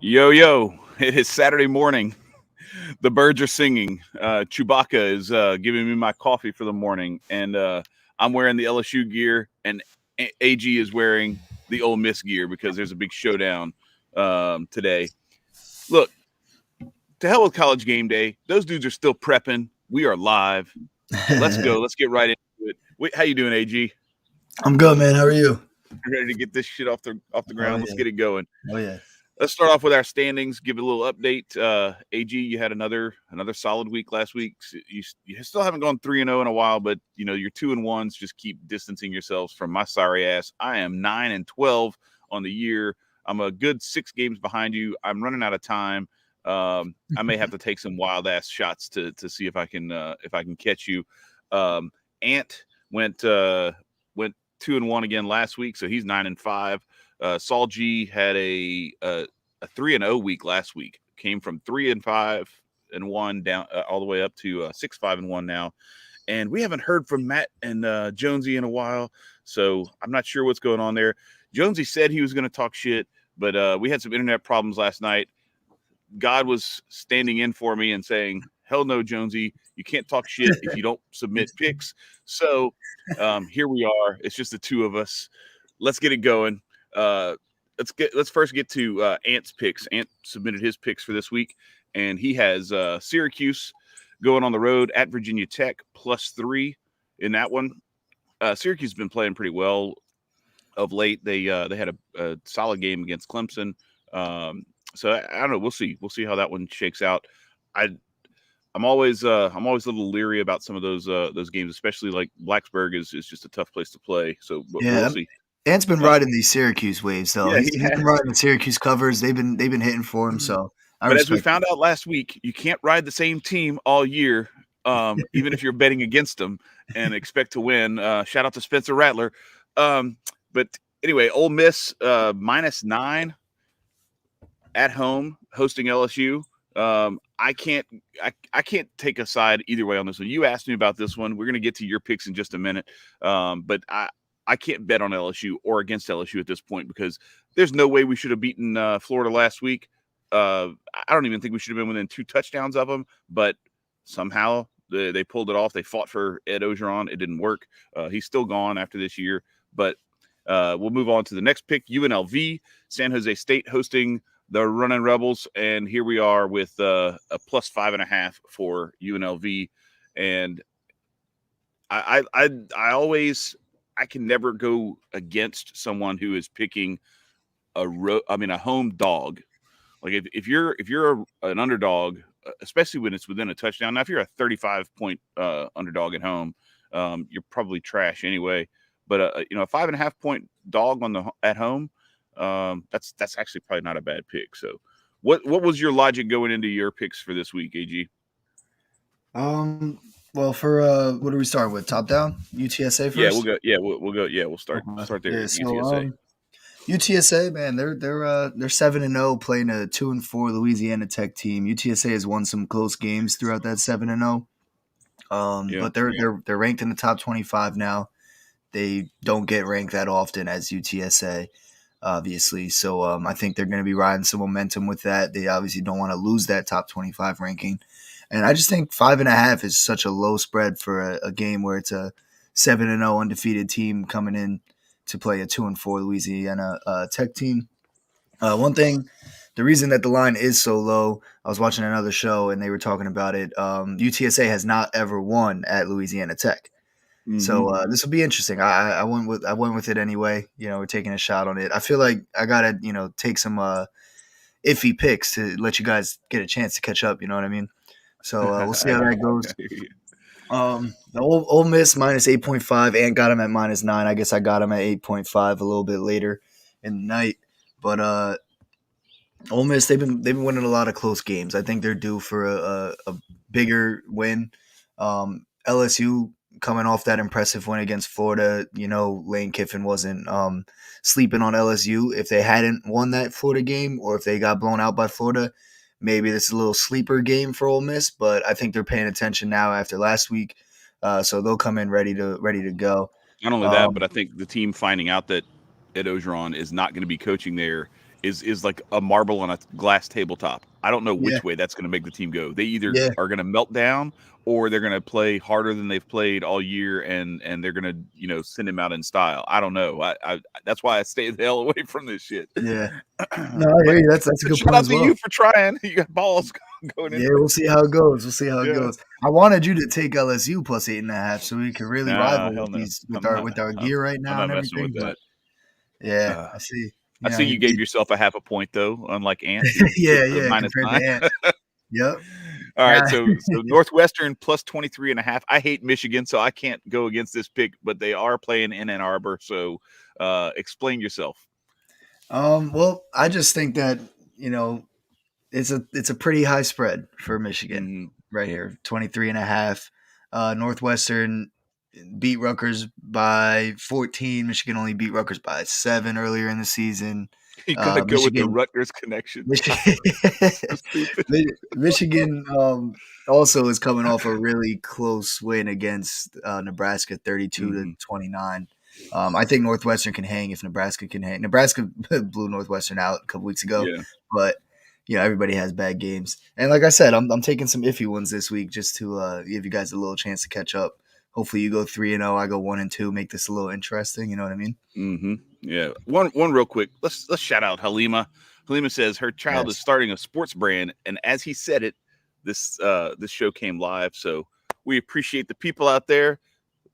Yo, yo, it is Saturday morning. The birds are singing. Chewbacca is giving me my coffee for the morning, and I'm wearing the LSU gear, and AG is wearing the Ole Miss gear because there's a big showdown today. Look, to hell with college game day. Those dudes are still prepping. We are live. Let's go. Let's get right into it. Wait, how you doing, AG? I'm good, man. How are you? You ready to get this shit off the Oh ground? Let's yeah. get it going. Oh yeah. Let's start off with our standings. Give it a little update. AG, you had another solid week last week. You still haven't gone 3-0 in a while, but your 2-1s just keep distancing yourselves from my sorry ass. I am 9-12 on the year. I'm a good 6 games behind you. I'm running out of time. I may have to take some wild ass shots to see if I can catch you. Ant went 2-1 again last week, so he's 9-5. Saul G had a 3-0 week last week. Came from 3-5-1 down all the way up to 6-5-1 now. And we haven't heard from Matt and Jonesy in a while, so I'm not sure what's going on there. Jonesy said he was going to talk shit, but we had some internet problems last night. God was standing in for me and saying, "Hell no, Jonesy, you can't talk shit if you don't submit picks." So here we are. It's just the two of us. Let's get it going. Let's first get to Ant's picks. Ant submitted his picks for this week, and he has Syracuse going on the road at Virginia Tech +3 in that one. Syracuse has been playing pretty well of late. They had a solid game against Clemson. So I don't know. We'll see. We'll see how that one shakes out. I'm always a little leery about some of those games, especially like Blacksburg is just a tough place to play. So Yeah. we'll see. Ant's been riding these Syracuse waves, though. Yeah, he's been riding the Syracuse covers. They've been hitting for him. So but as we found out last week, you can't ride the same team all year, even if you're betting against them and expect to win. Shout out to Spencer Rattler. But anyway, Ole Miss -9 at home hosting LSU. I can't take a side either way on this one. You asked me about this one. We're going to get to your picks in just a minute. But I can't bet on LSU or against LSU at this point because there's no way we should have beaten Florida last week. I don't even think we should have been within 2 touchdowns of them, but somehow they pulled it off. They fought for Ed Ogeron. It didn't work. He's still gone after this year, but we'll move on to the next pick. UNLV, San Jose State hosting the Running Rebels, and here we are with a +5.5 for UNLV. And I can never go against someone who is picking a home dog. Like if you're an underdog, especially when it's within a touchdown. Now, if you're a 35-point underdog at home, you're probably trash anyway. But a 5.5-point dog at home, that's actually probably not a bad pick. So, what was your logic going into your picks for this week, AG? Well, for what do we start with? Top down? UTSA first? Yeah, we'll go. Yeah, we'll go. Yeah, we'll start there. Yeah, so, UTSA. UTSA, man, they're 7-0 playing a 2-4 Louisiana Tech team. UTSA has won some close games throughout that 7-0. But they're ranked in the top 25 now. They don't get ranked that often as UTSA, obviously. So I think they're going to be riding some momentum with that. They obviously don't want to lose that top 25 ranking. And I just think 5.5 is such a low spread for a game where it's a 7-0 undefeated team coming in to play a 2-4 Louisiana Tech team. One thing, the reason that the line is so low, I was watching another show and they were talking about it. UTSA has not ever won at Louisiana Tech. Mm-hmm. So this will be interesting. I went with it anyway. We're taking a shot on it. I feel like I gotta take some iffy picks to let you guys get a chance to catch up. You know what I mean? So we'll see how that goes. The Ole Miss -8.5. Ant got him at -9. I guess I got him at 8.5 a little bit later in the night. But Ole Miss, they've been winning a lot of close games. I think they're due for a bigger win. LSU coming off that impressive win against Florida, Lane Kiffin wasn't sleeping on LSU. If they hadn't won that Florida game or if they got blown out by Florida, maybe this is a little sleeper game for Ole Miss. But I think they're paying attention now after last week, so they'll come in ready to go. Not only that, but I think the team finding out that Ed Ogeron is not going to be coaching there is like a marble on a glass tabletop. I don't know Yeah. which way that's going to make the team go. They either Yeah. are going to melt down, or they're going to play harder than they've played all year, and they're going to, you know, send him out in style. I don't know. I that's why I stay the hell away from this shit. Yeah. No, I hear you. That's a good Shout point out as to well. you for trying. You got balls going in. Yeah, we'll see how it goes. We'll see how it goes. I wanted you to take LSU plus 8.5, so we could really rival with our gear right now and everything. But yeah, I see. I see you gave yourself a half a point though, unlike Ant. Yeah, compared to Ant. Yep. All right, so Northwestern plus 23.5. I hate Michigan, so I can't go against this pick, but they are playing in Ann Arbor. So explain yourself. Well, I just think that, you know, it's a pretty high spread for Michigan right here, 23.5. Northwestern beat Rutgers by 14. Michigan only beat Rutgers by 7 earlier in the season. You gotta go with the Rutgers connection. Michigan also is coming off a really close win against Nebraska, 32-29. I think Northwestern can hang if Nebraska can hang. Nebraska blew Northwestern out a couple weeks ago, but you know, everybody has bad games. And like I said, I'm taking some iffy ones this week just to give you guys a little chance to catch up. Hopefully you go 3-0, I go 1-2, make this a little interesting. You know what I mean? Mm-hmm. Yeah. One real quick. Let's shout out Halima. Halima says her child is starting a sports brand, and as he said it, this show came live. So we appreciate the people out there.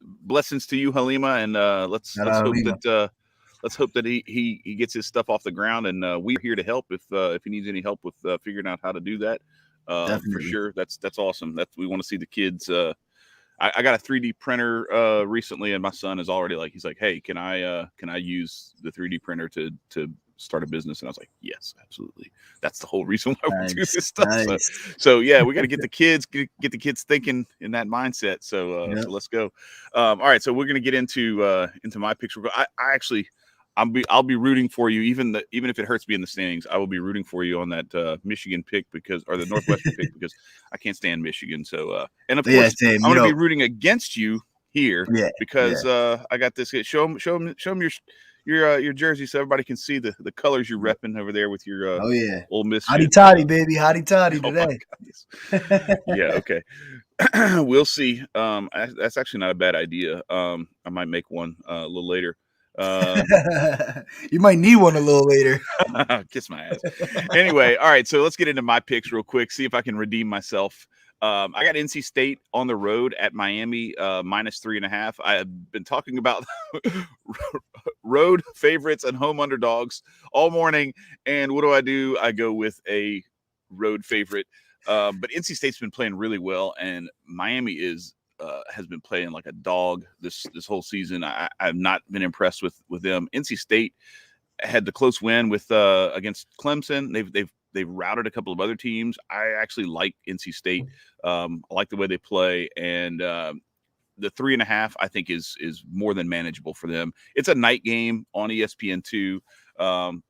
Blessings to you, Halima, and let's hope that he gets his stuff off the ground, and we're here to help if he needs any help with figuring out how to do that. For sure, that's awesome. We want to see the kids. I got a 3D printer recently, and my son is already like, he's like, hey, can I use the 3D printer to start a business? And I was like, yes, absolutely. That's the whole reason why we do this stuff. So yeah, we got to get the kids thinking in that mindset. So let's go. All right, so we're gonna get into my picks. I'll be rooting for you, even if it hurts me in the standings. I will be rooting for you on that Michigan pick or the Northwestern pick, because I can't stand Michigan. So and of course I'm going to be rooting against you here because I got this. Show them your jersey so everybody can see the colors you're repping over there with your Ole Miss. Hotty toddy, baby, hotty toddy today. Yeah, okay. We'll see. That's actually not a bad idea. I might make one a little later. You might need one a little later. Kiss my ass. Anyway, all right, so let's get into my picks real quick, see if I can redeem myself. I got NC State on the road at Miami, minus 3.5. I have been talking about road favorites and home underdogs all morning, and what do? I go with a road favorite. But NC State's been playing really well, and Miami has been playing like a dog this whole season. I've not been impressed with them. NC State had the close win with against Clemson. They've routed a couple of other teams. I actually like NC State. I like the way they play, and the 3.5 I think is more than manageable for them. It's a night game on ESPN2,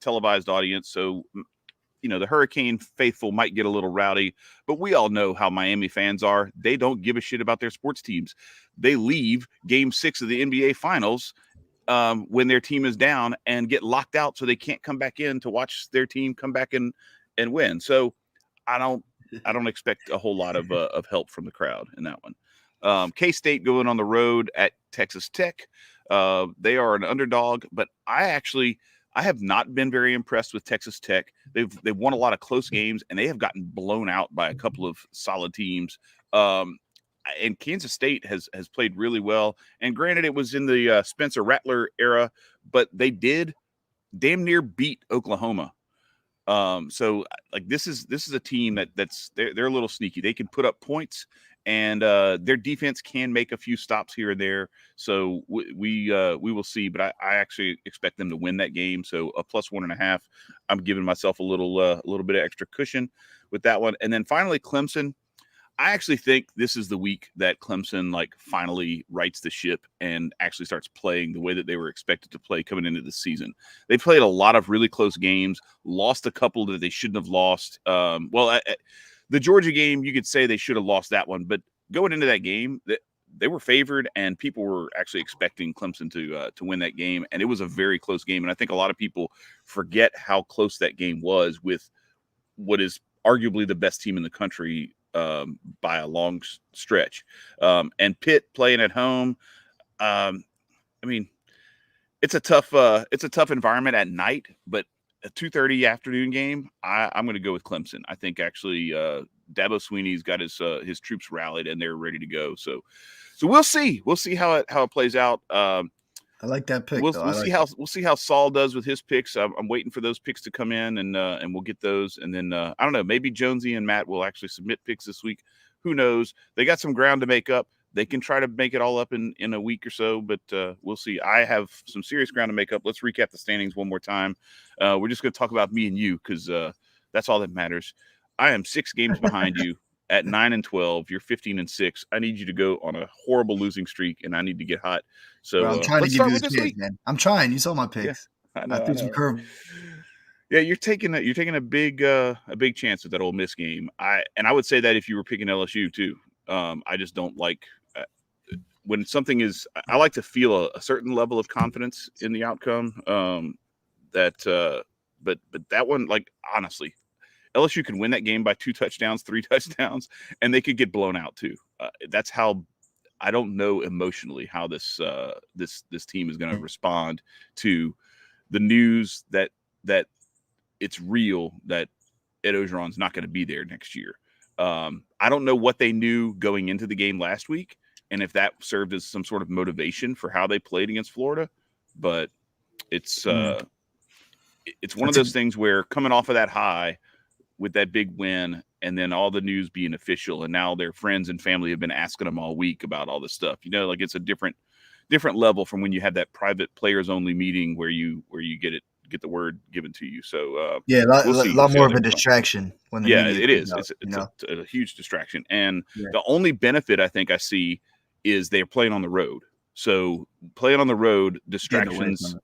televised audience, so you know, the Hurricane faithful might get a little rowdy, but we all know how Miami fans are. They don't give a shit about their sports teams. They leave Game 6 of the NBA Finals when their team is down and get locked out, so they can't come back in to watch their team come back and win. So I don't expect a whole lot of help from the crowd in that one. K-State going on the road at Texas Tech. They are an underdog, but I have not been very impressed with Texas Tech. They've won a lot of close games, and they have gotten blown out by a couple of solid teams. And Kansas State has played really well. And granted, it was in the Spencer Rattler era, but they did damn near beat Oklahoma. So like this is a team they're a little sneaky. They can put up points, and their defense can make a few stops here and there. So we will see, but I actually expect them to win that game. So a plus 1.5. I'm giving myself a little bit of extra cushion with that one. And then finally, Clemson. I actually think this is the week that Clemson like finally rights the ship and actually starts playing the way that they were expected to play coming into the season. They played a lot of really close games, lost a couple that they shouldn't have lost. The Georgia game, you could say they should have lost that one, but going into that game, they were favored, and people were actually expecting Clemson to win that game, and it was a very close game. And I think a lot of people forget how close that game was with what is arguably the best team in the country by a long stretch. And Pitt playing at home, I mean, it's a tough environment at night, but a 2:30 afternoon game, I'm going to go with Clemson. I think actually Dabo Swinney's got his troops rallied and they're ready to go. So we'll see. We'll see how it plays out. I like that pick. We'll see how Saul does with his picks. I'm waiting for those picks to come in, and we'll get those. And then I don't know, maybe Jonesy and Matt will actually submit picks this week. Who knows? They got some ground to make up. They can try to make it all up in a week or so, but we'll see. I have some serious ground to make up. Let's recap the standings one more time. We're just going to talk about me and you because that's all that matters. I am 6 games behind you at 9-12. You're 15-6. I need you to go on a horrible losing streak, and I need to get hot. So I'm trying to give you a chance, man. I'm trying. You saw my picks. Yeah, I know. threw some curve. Yeah, you're taking a big chance with that Ole Miss game. I would say that if you were picking LSU too. I just don't like when something is. I like to feel a certain level of confidence in the outcome. But that one, like honestly, LSU can win that game by 2 touchdowns, 3 touchdowns, and they could get blown out too. That's how. I don't know emotionally how this team is going to respond to the news that it's real that Ed Orgeron's not going to be there next year. I don't know what they knew going into the game last week and if that served as some sort of motivation for how they played against Florida, but it's one of those things where coming off of that high with that big win and then all the news being official and now their friends and family have been asking them all week about all this stuff, like it's a different level from when you have that private players only meeting where you get the word given to you. So a lot more of a distraction when the media it is. Out, it's a huge distraction. And the only benefit I think I see is they're playing on the road. So playing on the road, distractions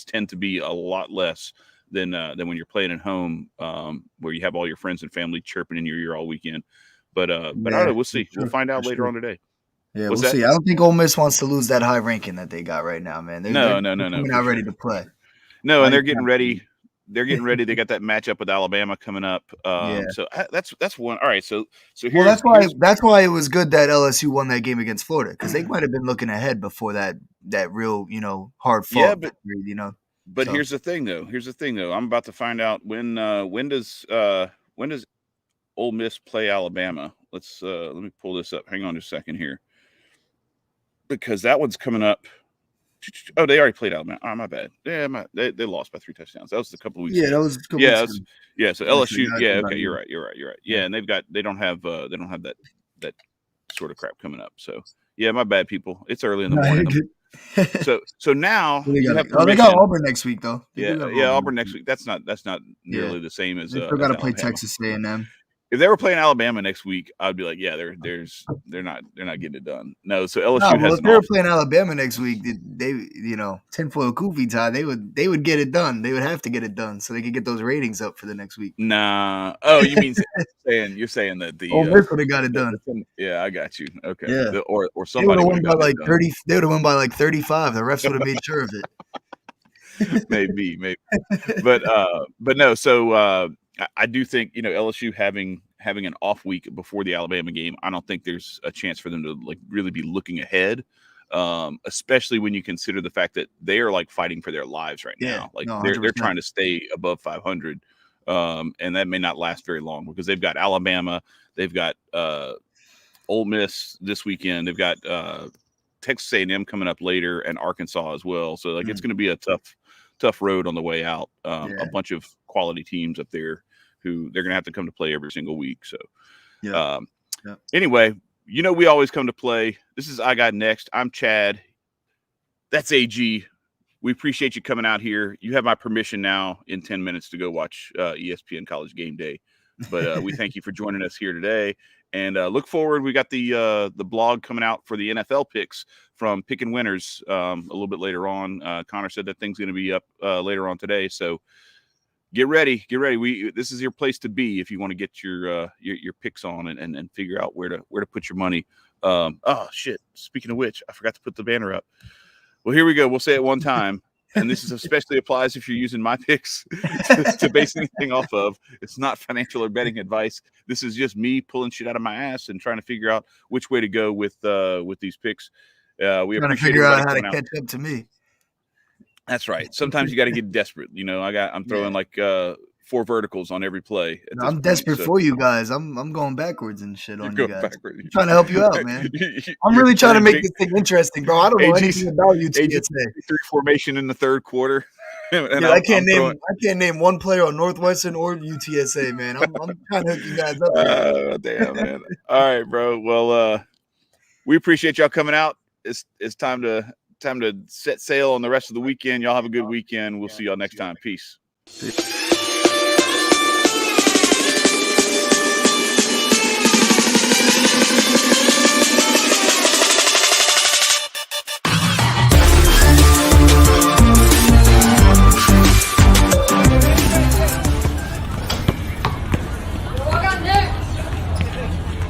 tend to be a lot less than when you're playing at home, where you have all your friends and family chirping in your ear all weekend. But I don't know. We'll see. We'll find out later on today. Yeah, we'll see. I don't think Ole Miss wants to lose that high ranking that they got right now, man. They're not ready to play. No, and they're getting ready. They're getting ready. They got that matchup with Alabama coming up. So that's one. All right. So here's, that's why it was good that LSU won that game against Florida because they might have been looking ahead before that real hard fought. Yeah, but here's the thing though. I'm about to find out when does Ole Miss play Alabama? Let me pull this up. Hang on just a second here. Because that one's coming up. Oh, they already played Alabama. Oh, my bad. Yeah, they lost by 3 touchdowns. That was a couple weeks ago. That was a couple weeks ago. So LSU. Yeah, okay, you're right. Yeah, and they don't have that sort of crap coming up. So yeah, my bad, people. It's early in the morning. So now they got Auburn next week though. Auburn next week. That's not nearly the same as they got to play Texas A&M. If they were playing Alabama next week, I'd be like, yeah, they're not getting it done. No, so LSU has. If they were playing Alabama next week, they tinfoil Koofy tie, they would get it done. They would have to get it done so they could get those ratings up for the next week. Nah. Oh, you mean you're saying that the Ole Miss would have got it done. Yeah, I got you. Okay. Yeah. Or somebody would have won by like 30. They would have won by like 35. The refs would have made sure of it. maybe. But no. So I do think LSU having an off week before the Alabama game, I don't think there's a chance for them to like really be looking ahead, especially when you consider the fact that they are like fighting for their lives right now. Like they're trying to stay above 500, and that may not last very long because they've got Alabama, they've got Ole Miss this weekend, they've got Texas A&M coming up later, and Arkansas as well. So like it's going to be a tough road on the way out. A bunch of quality teams up there who they're going to have to come to play every single week. So anyway, we always come to play. This is I Got Next. I'm Chad. That's AG. We appreciate you coming out here. You have my permission now in 10 minutes to go watch ESPN College Game Day. But we thank you for joining us here today. And look forward. We got the blog coming out for the NFL picks from Picking Winners a little bit later on. Connor said that thing's going to be up later on today. So get ready. This is your place to be if you want to get your picks on and figure out where to put your money. Oh shit! Speaking of which, I forgot to put the banner up. Well, here we go. We'll say it one time, and this is especially applies if you're using my picks to base anything off of. It's not financial or betting advice. This is just me pulling shit out of my ass and trying to figure out which way to go with these picks. We trying to appreciate figure out how to out. catch up to me. That's right. Sometimes you got to get desperate. You know, I'm throwing like 4 verticals on every play. I'm desperate for you guys. I'm going backwards and shit on you guys. I'm trying to help you out, man. I'm really trying to make this thing interesting, bro. I don't know anything about UTSA. 3 formation in the third quarter. And I can't name one player on Northwestern or UTSA, man. I'm trying to hook you guys up. Oh, damn, man. All right, bro. Well, we appreciate y'all coming out. It's time to set sail on the rest of the weekend. Y'all have a good weekend. We'll see y'all next time. Peace.